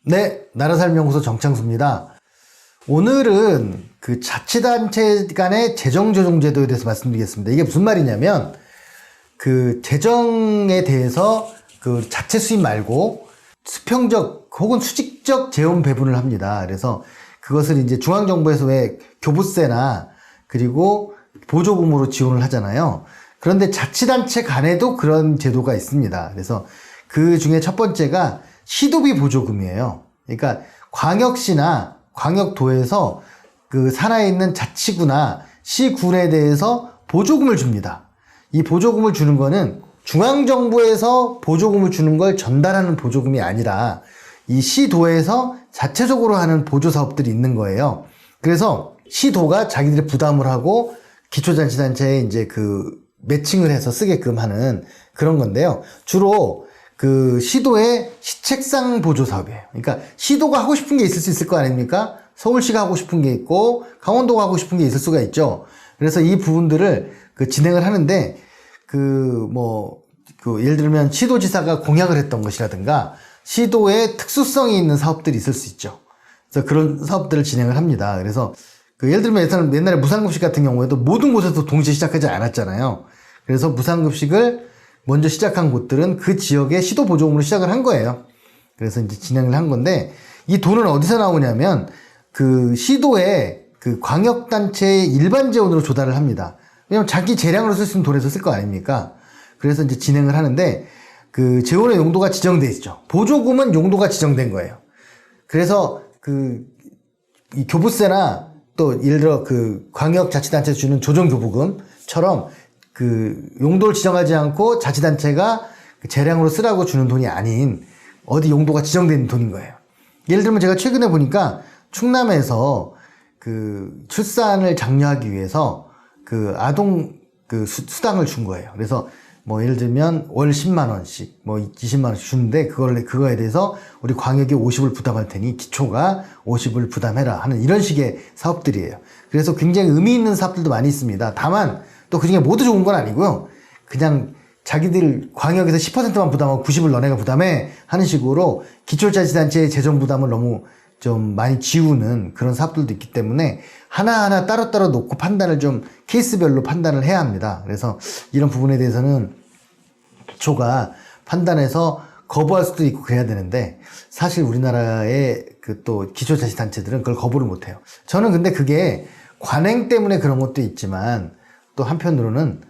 네, 나라살면연구소 정창수입니다. 오늘은 그 자치단체 간의 재정조정제도에 대해서 말씀드리겠습니다. 이게 무슨 말이냐면, 그 재정에 대해서 그 자체 수입 말고 수평적 혹은 수직적 재원 배분을 합니다. 그래서 그것을 이제 중앙정부에서 왜 교부세나 그리고 보조금으로 지원을 하잖아요. 그런데 자치단체 간에도 그런 제도가 있습니다. 그래서 그 중에 첫 번째가 시도비 보조금이에요. 그러니까 광역시나 광역도에서 그 산하에 있는 자치구나 시군에 대해서 보조금을 줍니다. 이 보조금을 주는 거는 중앙정부에서 보조금을 주는 걸 전달하는 보조금이 아니라 이 시도에서 자체적으로 하는 보조사업들이 있는 거예요. 그래서 시도가 자기들이 부담을 하고 기초자치단체에 이제 그 매칭을 해서 쓰게끔 하는 그런 건데요. 주로 그 시도의 시책상 보조 사업이에요. 그러니까 시도가 하고 싶은 게 있을 수 있을 거 아닙니까? 서울시가 하고 싶은 게 있고 강원도가 하고 싶은 게 있을 수가 있죠. 그래서 이 부분들을 그 진행을 하는데 예를 들면 시도지사가 공약을 했던 것이라든가 시도에 특수성이 있는 사업들이 있을 수 있죠. 그래서 그런 사업들을 진행을 합니다. 그래서 그 예를 들면 옛날에 무상급식 같은 경우에도 모든 곳에서 동시에 시작하지 않았잖아요. 그래서 무상급식을 먼저 시작한 곳들은 그 지역의 시도 보조금으로 시작을 한 거예요. 그래서 이제 진행을 한 건데, 이 돈은 어디서 나오냐면 그 시도에 그 광역단체의 일반 재원으로 조달을 합니다. 왜냐면 자기 재량으로 쓸 수 있는 돈에서 쓸 거 아닙니까? 그래서 이제 진행을 하는데 그 재원의 용도가 지정돼 있죠. 보조금은 용도가 지정된 거예요. 그래서 이 교부세나 또 예를 들어 그 광역자치단체에서 주는 조정교부금처럼 그 용도를 지정하지 않고 자치단체가 재량으로 쓰라고 주는 돈이 아닌 어디 용도가 지정된 돈인 거예요. 예를 들면 제가 최근에 보니까 충남에서 그 출산을 장려하기 위해서 그 아동 그 수당을 준 거예요. 그래서 예를 들면 월 10만 원씩 20만 원씩 주는데 그거에 대해서 우리 광역이 50을 부담할 테니 기초가 50을 부담해라 하는 이런 식의 사업들이에요. 그래서 굉장히 의미 있는 사업들도 많이 있습니다. 다만 또 그중에 모두 좋은 건 아니고요. 그냥 자기들 광역에서 10%만 부담하고 90을 너네가 부담해 하는 식으로 기초자치단체의 재정 부담을 너무 좀 많이 지우는 그런 사업들도 있기 때문에 하나하나 따로따로 놓고 판단을 좀 케이스별로 판단을 해야 합니다. 그래서 이런 부분에 대해서는 기초가 판단해서 거부할 수도 있고 그래야 되는데 사실 우리나라의 그 또 기초자치단체들은 그걸 거부를 못해요. 저는 근데 그게 관행 때문에 그런 것도 있지만 또 한편으로는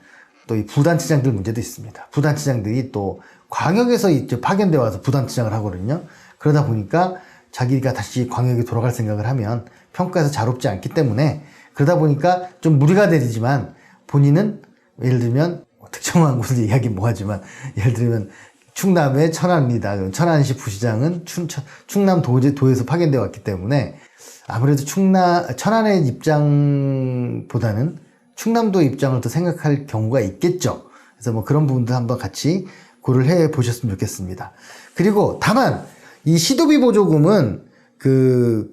또 이 부단체장들 문제도 있습니다. 부단체장들이 또 광역에서 이제 파견돼 와서 부단체장을 하거든요. 그러다 보니까 자기가 다시 광역에 돌아갈 생각을 하면 평가에서 자롭지 않기 때문에 그러다 보니까 좀 무리가 되지만 본인은 예를 들면 특정한 곳을 얘기하긴 뭐하지만 예를 들면 충남의 천안입니다. 천안시 부시장은 충남도에서 파견돼 왔기 때문에 아무래도 천안의 입장보다는 충남도 입장을 더 생각할 경우가 있겠죠. 그래서 그런 부분도 한번 같이 고려를 해 보셨으면 좋겠습니다. 그리고 다만 이 시도비 보조금은 그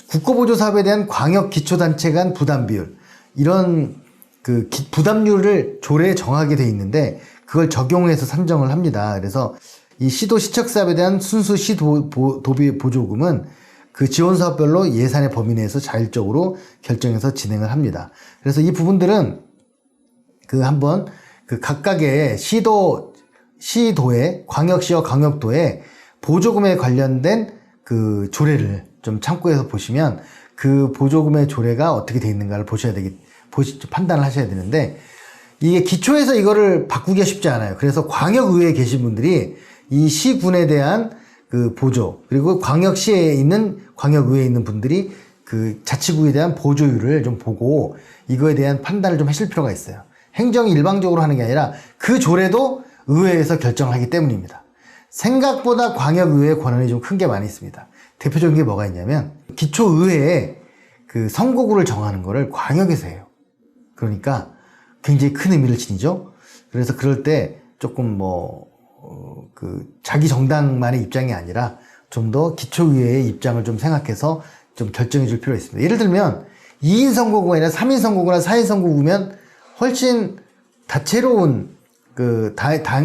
국고보조 사업에 대한 광역 기초단체 간 부담 비율 이런 그 부담률을 조례에 정하게 돼 있는데 그걸 적용해서 산정을 합니다. 그래서 이 시도 시척 사업에 대한 순수 시도비 보조금은 그 지원 사업별로 예산의 범위 내에서 자율적으로 결정해서 진행을 합니다. 그래서 이 부분들은 한번 각각의 시도의 광역시와 광역도의 보조금에 관련된 그 조례를 좀 참고해서 보시면 그 보조금의 조례가 어떻게 돼 있는가를 판단을 하셔야 되는데 이게 기초에서 이거를 바꾸기가 쉽지 않아요. 그래서 광역의회에 계신 분들이 이 시군에 대한 그 보조 그리고 광역시에 있는 광역의회에 있는 분들이 그 자치구에 대한 보조율을 좀 보고 이거에 대한 판단을 좀 하실 필요가 있어요. 행정이 일방적으로 하는 게 아니라 그 조례도 의회에서 결정을 하기 때문입니다. 생각보다 광역의회의 권한이 좀 큰 게 많이 있습니다. 대표적인 게 뭐가 있냐면 기초의회에 그 선거구를 정하는 거를 광역에서 해요. 그러니까 굉장히 큰 의미를 지니죠. 그래서 그럴 때 조금 자기 정당만의 입장이 아니라 좀 더 기초의회의 입장을 좀 생각해서 좀 결정해 줄 필요가 있습니다. 예를 들면 2인 선거구가 아니라 3인 선거구나 4인 선거구면 훨씬 다채로운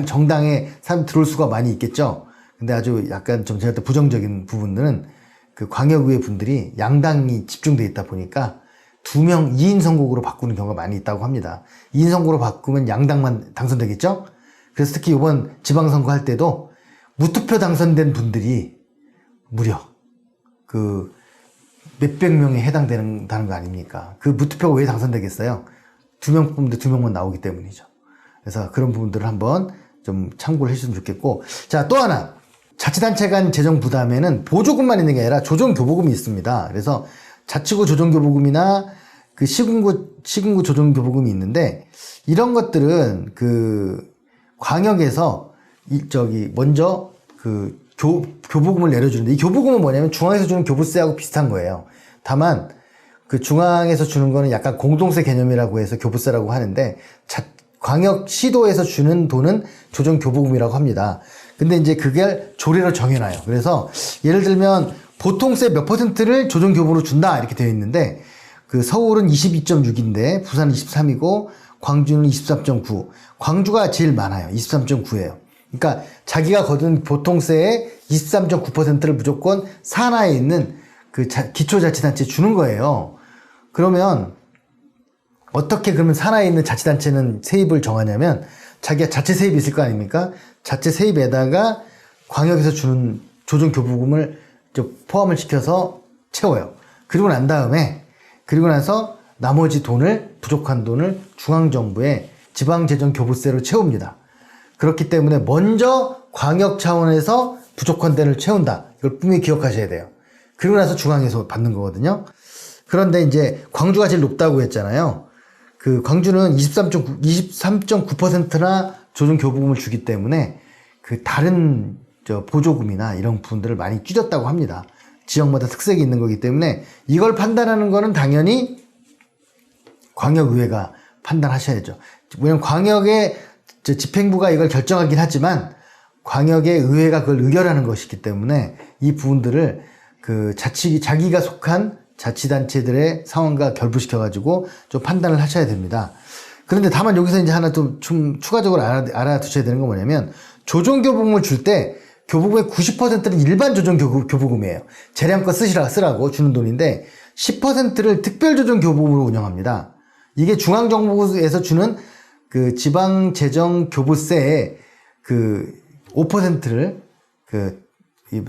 정당에 사람 들어올 수가 많이 있겠죠. 근데 아주 약간 좀 제가 또 부정적인 부분들은 그 광역의회 분들이 양당이 집중돼 있다 보니까 2명 2인 선곡으로 바꾸는 경우가 많이 있다고 합니다. 2인 선곡으로 바꾸면 양당만 당선되겠죠? 그래서 특히 이번 지방선거 할 때도 무투표 당선된 분들이 무려 그 몇백 명에 해당된다는 거 아닙니까? 그 무투표가 왜 당선되겠어요? 2명 뽑는데 2명만 나오기 때문이죠. 그래서 그런 부분들을 한번 좀 참고를 해주시면 좋겠고, 자, 또 하나. 자치단체 간 재정 부담에는 보조금만 있는 게 아니라 조정교부금이 있습니다. 그래서 자치구 조정교부금이나 그 시군구 조정교부금이 있는데, 이런 것들은 그 광역에서 먼저 그 교부금을 내려주는데, 이 교부금은 뭐냐면 중앙에서 주는 교부세하고 비슷한 거예요. 다만 그 중앙에서 주는 거는 약간 공동세 개념이라고 해서 교부세라고 하는데, 광역 시도에서 주는 돈은 조정교부금이라고 합니다. 근데 이제 그게 조례로 정해놔요. 그래서 예를 들면 보통세 몇 %를 조정교부로 준다 이렇게 되어 있는데, 그 서울은 22.6인데 부산은 23이고 광주는 23.9. 광주가 제일 많아요. 23.9예요. 그러니까 자기가 거둔 보통세의 23.9%를 무조건 산하에 있는 그 기초자치단체에 주는 거예요. 그러면 어떻게 그러면 산하에 있는 자치단체는 세입을 정하냐면, 자기가 자체 세입이 있을 거 아닙니까? 자체 세입에다가 광역에서 주는 조정교부금을 포함을 시켜서 채워요. 그리고 나서 나머지 돈을, 부족한 돈을 중앙정부의 지방재정교부세로 채웁니다. 그렇기 때문에 먼저 광역 차원에서 부족한 데를 채운다. 이걸 분명히 기억하셔야 돼요. 그리고 나서 중앙에서 받는 거거든요. 그런데 이제 광주가 제일 높다고 했잖아요. 그 광주는 23.9%나 조정교부금을 주기 때문에 그 다른 보조금이나 이런 부분들을 많이 줄였다고 합니다. 지역마다 특색이 있는 거기 때문에 이걸 판단하는 거는 당연히 광역의회가 판단하셔야죠. 왜냐면 광역의 집행부가 이걸 결정하긴 하지만 광역의 의회가 그걸 의결하는 것이기 때문에 이 부분들을 그 자기가 속한 자치단체들의 상황과 결부시켜가지고 좀 판단을 하셔야 됩니다. 그런데 다만 여기서 이제 하나 좀 추가적으로 알아두셔야 되는 건 뭐냐면, 조정교부금을 줄 때 교부금의 90%는 일반 조정교부금이에요. 재량껏 쓰라고 주는 돈인데 10%를 특별조정교부금으로 운영합니다. 이게 중앙정부에서 주는 그 지방재정교부세의 그 5%를 그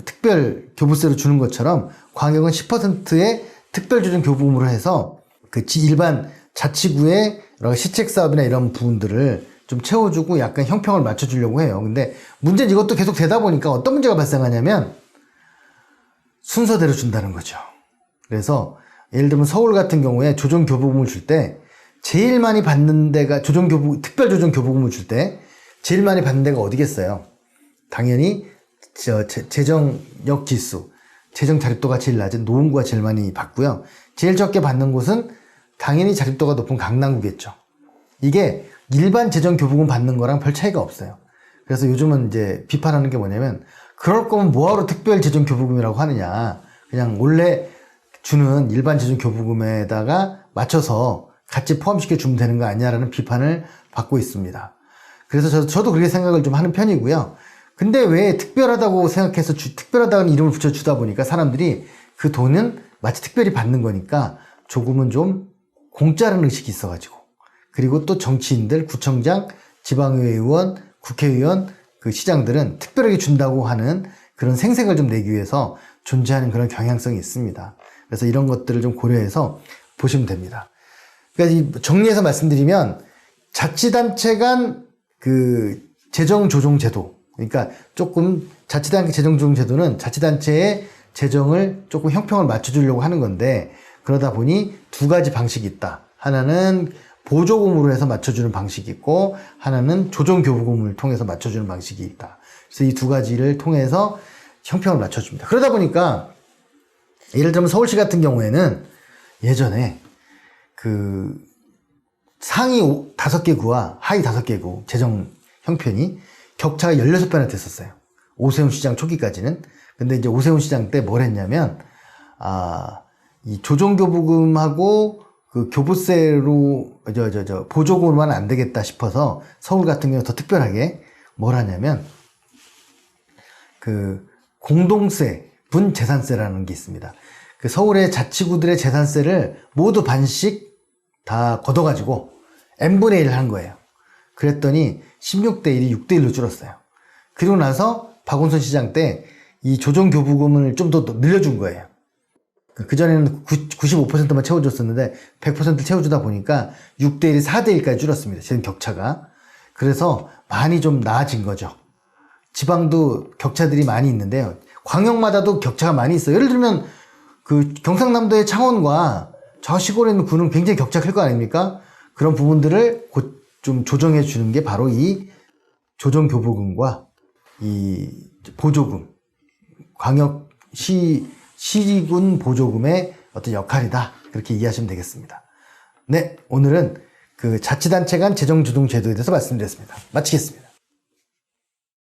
특별 교부세로 주는 것처럼 광역은 10%의 특별조정교부금으로 해서 그 일반 자치구의 여러 시책사업이나 이런 부분들을 좀 채워주고 약간 형평을 맞춰주려고 해요. 근데 문제는 이것도 계속 되다 보니까 어떤 문제가 발생하냐면 순서대로 준다는 거죠. 그래서 예를 들면 서울 같은 경우에 조정교부금을 줄 때 제일 많이 받는 데가 특별조정교부금을 줄 때 제일 많이 받는 데가 어디겠어요? 당연히 재정력 지수, 재정 자립도가 제일 낮은 노원구가 제일 많이 받고요. 제일 적게 받는 곳은 당연히 자립도가 높은 강남구겠죠. 이게 일반 재정교부금 받는 거랑 별 차이가 없어요. 그래서 요즘은 이제 비판하는 게 뭐냐면, 그럴 거면 뭐하러 특별 재정교부금이라고 하느냐. 그냥 원래 주는 일반 재정교부금에다가 맞춰서 같이 포함시켜 주면 되는 거 아니냐라는 비판을 받고 있습니다. 그래서 저도 그렇게 생각을 좀 하는 편이고요. 근데 왜 특별하다고 생각해서 특별하다는 이름을 붙여주다 보니까 사람들이 그 돈은 마치 특별히 받는 거니까 조금은 좀 공짜라는 의식이 있어가지고, 그리고 또 정치인들, 구청장, 지방의회 의원, 국회의원, 그 시장들은 특별하게 준다고 하는 그런 생색을 좀 내기 위해서 존재하는 그런 경향성이 있습니다. 그래서 이런 것들을 좀 고려해서 보시면 됩니다. 그러니까 정리해서 말씀드리면, 자치단체 간 그 재정조정제도, 그러니까 조금 자치단체 재정조정제도는 자치단체의 재정을 조금 형평을 맞춰주려고 하는 건데, 그러다 보니 두 가지 방식이 있다. 하나는 보조금으로 해서 맞춰주는 방식이 있고, 하나는 조정교부금을 통해서 맞춰주는 방식이 있다. 그래서 이 두 가지를 통해서 형평을 맞춰줍니다. 그러다 보니까 예를 들면 서울시 같은 경우에는 예전에 그 상위 5개 구와 하위 5개 구 재정 형편이 격차가 16배나 됐었어요. 오세훈 시장 초기까지는. 근데 이제 오세훈 시장 때 뭘 했냐면, 이 조정교부금하고 그 교부세로, 보조금으로만 안 되겠다 싶어서 서울 같은 경우 더 특별하게 뭘 하냐면, 그 공동세, 분재산세라는 게 있습니다. 그 서울의 자치구들의 재산세를 모두 반씩 다 걷어가지고 n분의 1을 한 거예요. 그랬더니 16대 1이 6대 1로 줄었어요. 그리고 나서 박원순 시장 때 이 조정교부금을 좀 더 늘려준 거예요. 그전에는 95%만 채워줬었는데 100%를 채워주다 보니까 6대 1이 4대 1까지 줄었습니다. 지금 격차가. 그래서 많이 좀 나아진 거죠. 지방도 격차들이 많이 있는데요. 광역마다도 격차가 많이 있어요. 예를 들면 그 경상남도의 창원과 저 시골에 있는 구는 굉장히 격차가 클 거 아닙니까? 그런 부분들을 곧 좀 조정해 주는 게 바로 이 조정교부금과 이 보조금, 시군 보조금의 어떤 역할이다. 그렇게 이해하시면 되겠습니다. 네, 오늘은 그 자치단체 간 재정주동 제도에 대해서 말씀드렸습니다. 마치겠습니다.